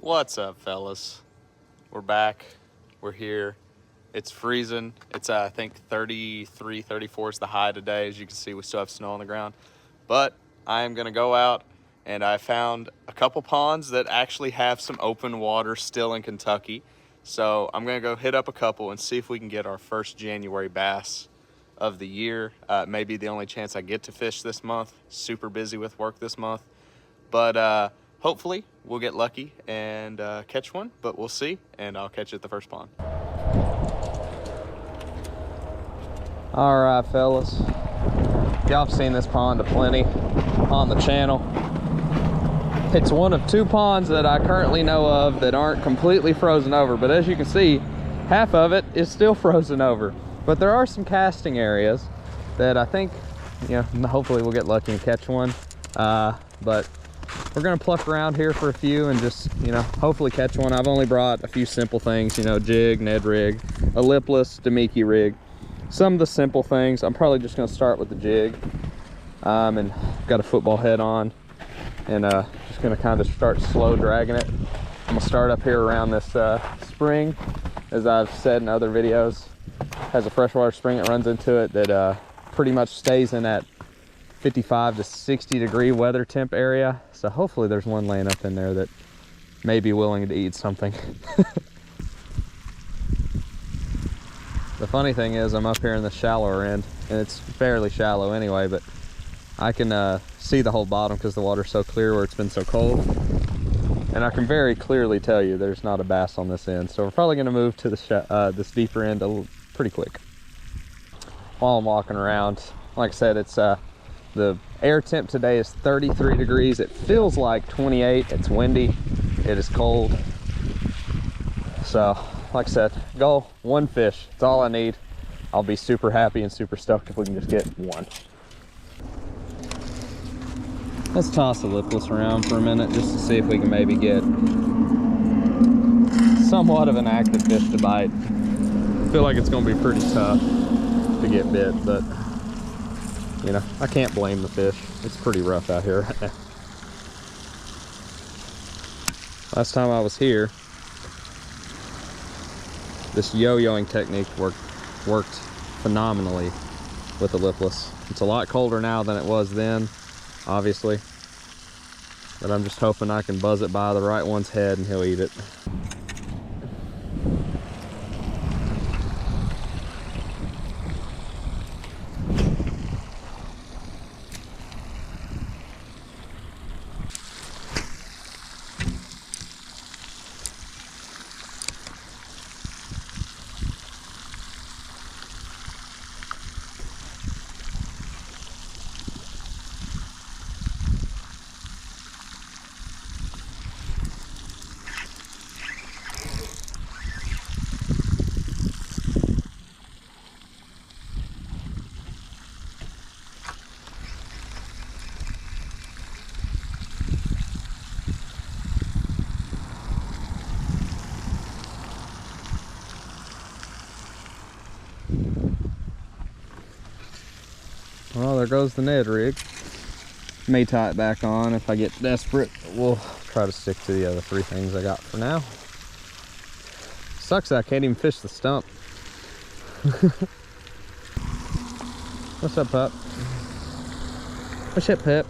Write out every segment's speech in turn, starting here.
What's up, fellas? We're back. We're here. It's freezing. It's I think 33, 34 is the high today. As you can see, we still have snow on the ground. But I am gonna go out, and I found a couple ponds that actually have some open water still in Kentucky. So I'm gonna go hit up a couple and see if we can get our first January bass of the year. Maybe the only chance I get to fish this month. Super busy with work this month. But hopefully we'll get lucky and catch one, but we'll see, and I'll catch you at the first pond. All right, fellas. Y'all have seen this pond aplenty on the channel. It's one of two ponds that I currently know of that aren't completely frozen over, but as you can see, half of it is still frozen over. But there are some casting areas that I think, you know, hopefully we'll get lucky and catch one. But we're gonna pluck around here for a few and just, you know, hopefully catch one. I've only brought a few simple things, you know, jig, Ned rig, a lipless Demiki rig. Some of the simple things, I'm probably just gonna start with the jig. And got a football head on, and just gonna kind of start slow dragging it. I'm gonna start up here around this spring, as I've said in other videos. Has a freshwater spring that runs into it that pretty much stays in that 55 to 60 degree weather temp area. So hopefully there's one laying up in there that may be willing to eat something. The funny thing is I'm up here in the shallower end, and it's fairly shallow anyway, but I can see the whole bottom because the water's so clear where it's been so cold. And I can very clearly tell you there's not a bass on this end. So we're probably gonna move to the this deeper end pretty quick. While I'm walking around, like I said, it's the air temp today is 33 degrees. It feels like 28. It's windy. It is cold. So, like I said, goal, one fish. That's all I need. I'll be super happy and super stoked if we can just get one. Let's toss the lipless around for a minute just to see if we can maybe get somewhat of an active fish to bite. I feel like it's gonna be pretty tough to get bit, but you know, I can't blame the fish. It's pretty rough out here right now. Last time I was here, this yo-yoing technique worked phenomenally with the lipless. It's a lot colder now than it was then, obviously, but I'm just hoping I can buzz it by the right one's head and he'll eat it. Well, there goes the Ned rig. May tie it back on if I get desperate. We'll try to stick to the other three things I got for now. Sucks that I can't even fish the stump. What's up, pup? What's up, pup?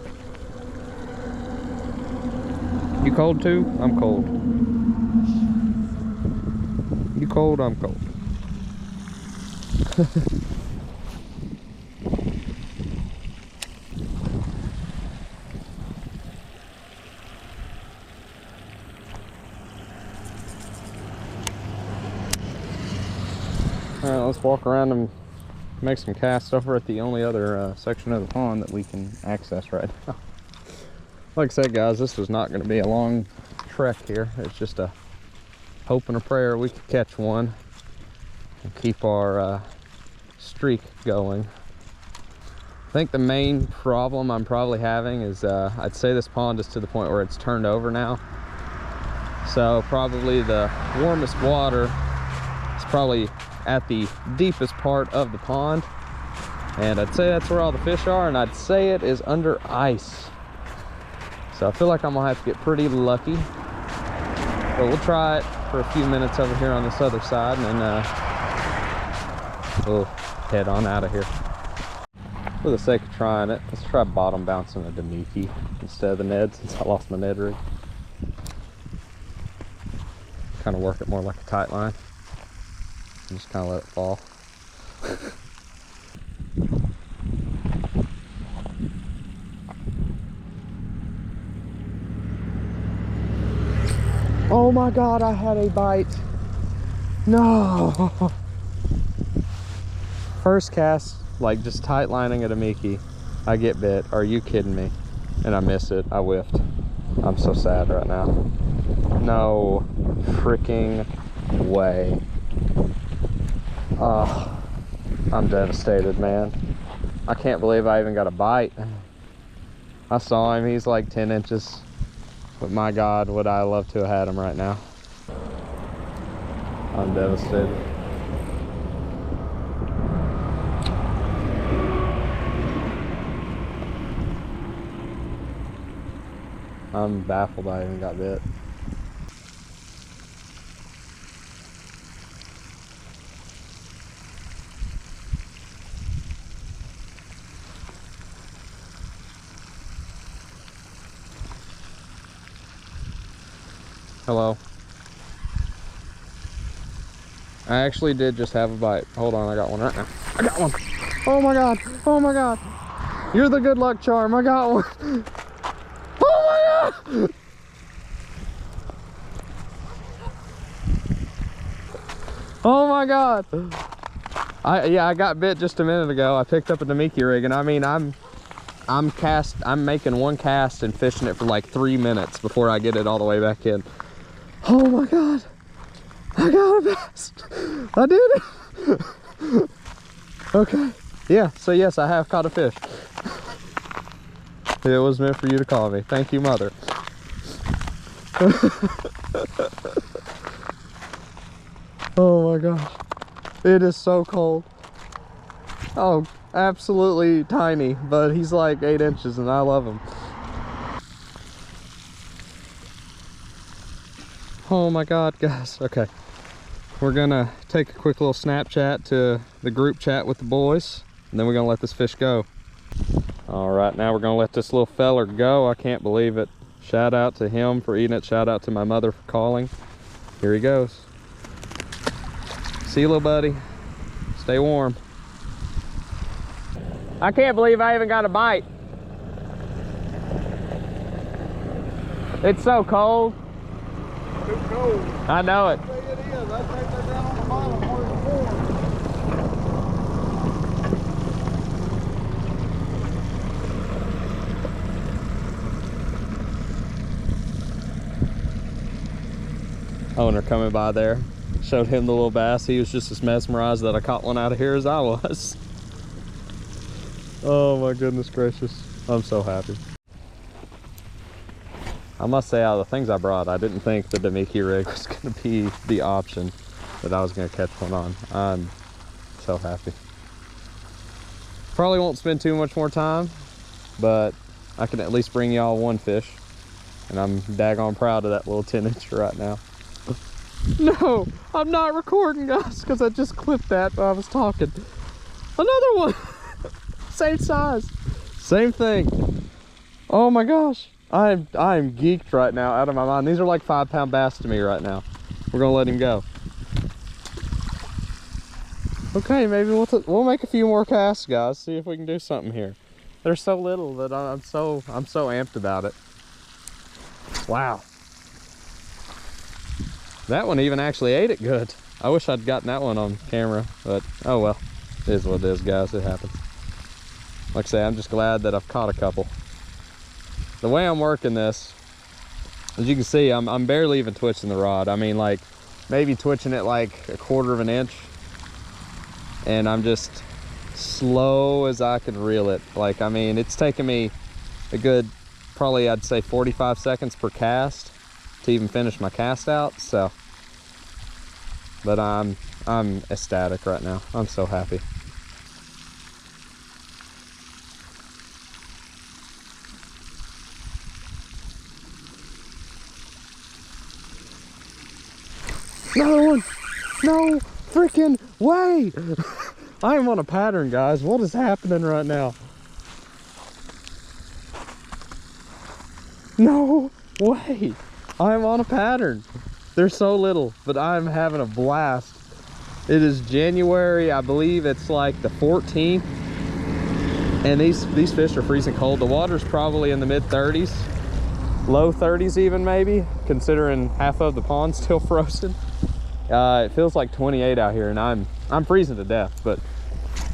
You cold too? I'm cold. You cold? I'm cold. All right, let's walk around and make some casts over at the only other section of the pond that we can access right now. Like I said, guys, this was not going to be a long trek here. It's just a hope and a prayer we could catch one and keep our streak going. I think the main problem I'm probably having is I'd say this pond is to the point where it's turned over now. So probably the warmest water is probably at the deepest part of the pond, and I'd say that's where all the fish are, and I'd say it is under ice. So I feel like I'm gonna have to get pretty lucky But we'll try it for a few minutes over here on this other side, and then we'll head on out of here. For the sake of trying it, let's try bottom bouncing a Demiki instead of the Ned, since I lost my Ned rig. Kind of work it more like a tight line. And just kind of let it fall. Oh my God, I had a bite. No. First cast, like just tight lining at a Mickey, I get bit. Are you kidding me? And I miss it. I whiffed. I'm so sad right now. No freaking way. Oh, I'm devastated, man. I can't believe I even got a bite. I saw him, he's like 10 inches. But my God, would I love to have had him right now. I'm devastated. I'm baffled I even got bit. Hello. I actually did just have a bite. Hold on, I got one right now. I got one. Oh my God. Oh my God. You're the good luck charm. I got one. Oh my God. Oh my God. I got bit just a minute ago. I picked up a Demiki rig, and I mean I'm making one cast and fishing it for like 3 minutes before I get it all the way back in. Oh my God. I got a bass. I did it. Okay. Yeah, so yes, I have caught a fish. It was meant for you to call me. Thank you, Mother. Oh my gosh. It is so cold. Oh, absolutely tiny, but he's like 8 inches and I love him. Oh my God, guys. Okay. We're gonna take a quick little Snapchat to the group chat with the boys, and then we're gonna let this fish go. All right, now we're gonna let this little feller go. I can't believe it. Shout out to him for eating it. Shout out to my mother for calling. Here he goes. See you, little buddy. Stay warm. I can't believe I even got a bite. It's so cold. Too cold. I know it. It is. I think they're down on the bottom where it's warm. Owner coming by there, showed him the little bass. He was just as mesmerized that I caught one out of here as I was. Oh my goodness gracious. I'm so happy. I must say, out of the things I brought, I didn't think the Demiki rig was going to be the option that I was going to catch one on. I'm so happy. Probably won't spend too much more time, but I can at least bring y'all one fish. And I'm daggone proud of that little 10-incher right now. No, I'm not recording, guys, because I just clipped that while I was talking. Another one. Same size. Same thing. Oh my gosh. I'm geeked right now, out of my mind. These are like 5-pound bass to me right now. We're gonna let him go. Okay, maybe we'll make a few more casts, guys. See if we can do something here. They're so little that I'm so amped about it. Wow. That one even actually ate it good. I wish I'd gotten that one on camera, but oh well. It is what it is, guys. It happens. Like I say, I'm just glad that I've caught a couple. The way I'm working this, as you can see, I'm barely even twitching the rod. I mean, like, maybe twitching it like 1/4 of an inch. And I'm just slow as I can reel it. Like, I mean, it's taken me a good, probably I'd say 45 seconds per cast to even finish my cast out, so. But I'm ecstatic right now. I'm so happy. Another one. No freaking way. I am on a pattern, guys. What is happening right now? No way. I'm on a pattern. They're so little, but I'm having a blast. It is January, I believe it's like the 14th. And these fish are freezing cold. The water's probably in the mid 30s, low 30s even maybe, considering half of the pond's still frozen. It feels like 28 out here, and I'm freezing to death. But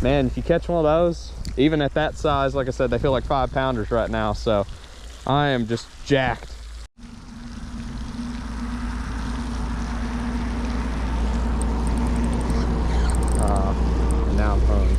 man, if you catch one of those, even at that size, like I said, they feel like 5-pounders right now. So I am just jacked. Now I'm home.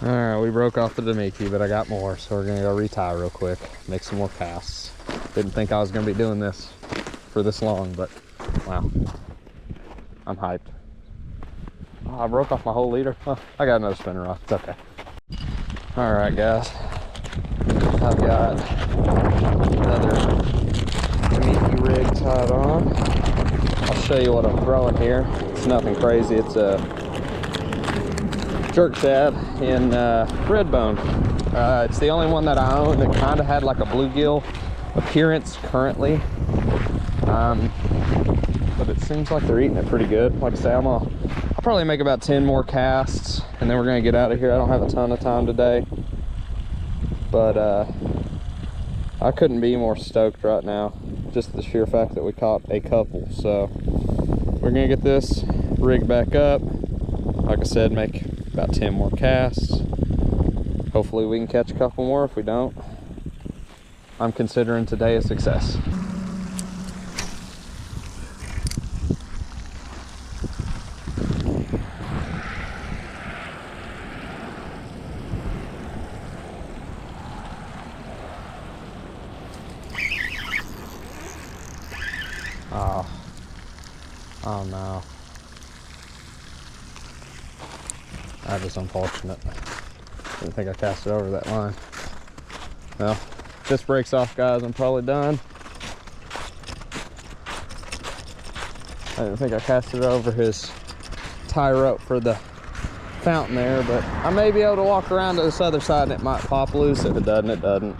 All right, we broke off the Damiki, but I got more, so we're gonna go retie real quick, make some more casts. Didn't think I was gonna be doing this for this long, but wow, I'm hyped. Oh, I broke off my whole leader. Oh, I got another spinner rod, it's okay. All right, guys, I've got another Damiki rig tied on. I'll show you what I'm throwing here. It's nothing crazy, it's a jerk shad in red bone. It's the only one that I own that kind of had like a bluegill appearance currently, but it seems like they're eating it pretty good. Like I say, I'll probably make about 10 more casts and then we're gonna get out of here. I don't have a ton of time today, but I couldn't be more stoked right now, just the sheer fact that we caught a couple. So we're gonna get this rig back up, like I said, make about 10 more casts. Hopefully we can catch a couple more. If we don't, I'm considering today a success. Oh no. That is unfortunate. Didn't think I cast it over that line. Well, if this breaks off, guys, I'm probably done. I didn't think I cast it over his tie rope for the fountain there, but I may be able to walk around to this other side and it might pop loose. If it doesn't, it doesn't.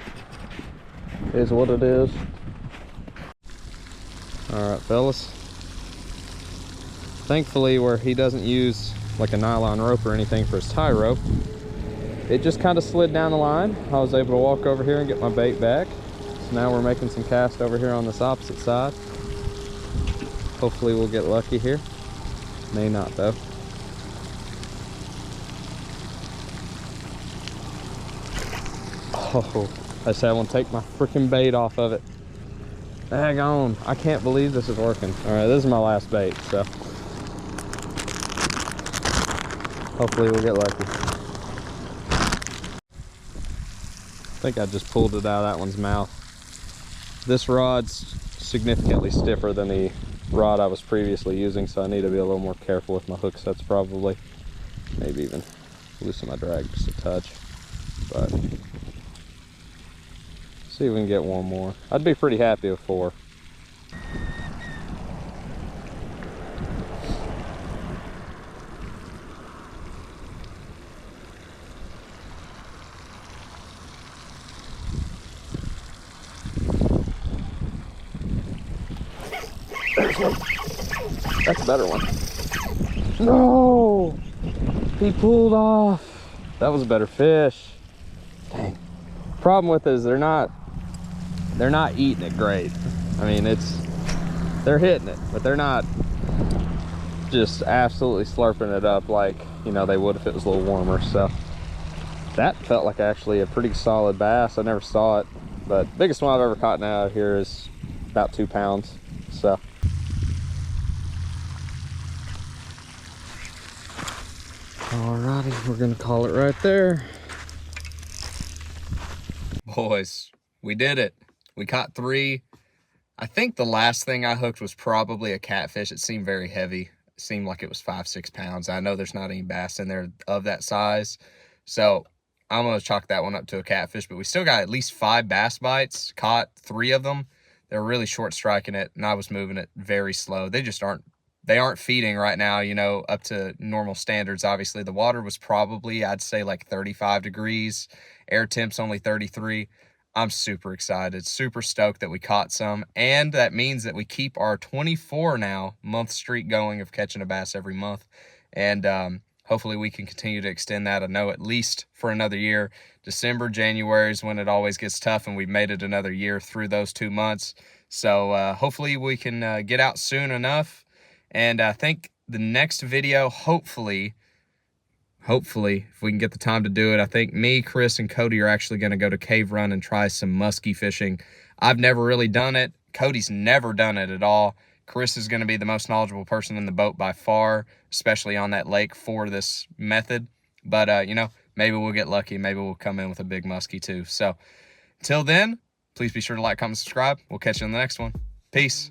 It is what it is. All right, fellas. Thankfully, where he doesn't use like a nylon rope or anything for his tie rope, it just kind of slid down the line. I was able to walk over here and get my bait back. So now we're making some cast over here on this opposite side. Hopefully we'll get lucky here. May not though. Oh, I said I want to take my freaking bait off of it. Hang on, I can't believe this is working. All right, this is my last bait, so hopefully we'll get lucky. I think I just pulled it out of that one's mouth. This rod's significantly stiffer than the rod I was previously using, so I need to be a little more careful with my hook sets probably. Maybe even loosen my drag just a touch. But see if we can get one more. I'd be pretty happy with 4. There's one. That's a better one. No! He pulled off. That was a better fish. Dang. Problem with it is they're not they're not eating it great. I mean, they're hitting it, but they're not just absolutely slurping it up like, you know, they would if it was a little warmer. So that felt like actually a pretty solid bass. I never saw it, but biggest one I've ever caught now here is about 2 pounds. So alrighty, we're gonna call it right there. Boys, we did it. We caught 3. I think the last thing I hooked was probably a catfish. It seemed very heavy. It seemed like it was 5-6 pounds. I know there's not any bass in there of that size, so I'm gonna chalk that one up to a catfish. But we still got at least 5 bass bites. Caught 3 of them. They were really short striking it, and I was moving it very slow. They just aren't feeding right now, you know, up to normal standards. Obviously, the water was probably, I'd say, like 35 degrees. Air temp's only 33. I'm super excited, super stoked that we caught some, and that means that we keep our 24 now month streak going of catching a bass every month, and hopefully we can continue to extend that. I know at least for another year. December, January is when it always gets tough, and we've made it another year through those 2 months. So hopefully we can get out soon enough, and I think the next video, hopefully, if we can get the time to do it, I think me, Chris, and Cody are actually going to go to Cave Run and try some muskie fishing. I've never really done it. Cody's never done it at all. Chris is going to be the most knowledgeable person in the boat by far, especially on that lake for this method. But, you know, maybe we'll get lucky. Maybe we'll come in with a big muskie too. So until then, please be sure to like, comment, subscribe. We'll catch you in the next one. Peace.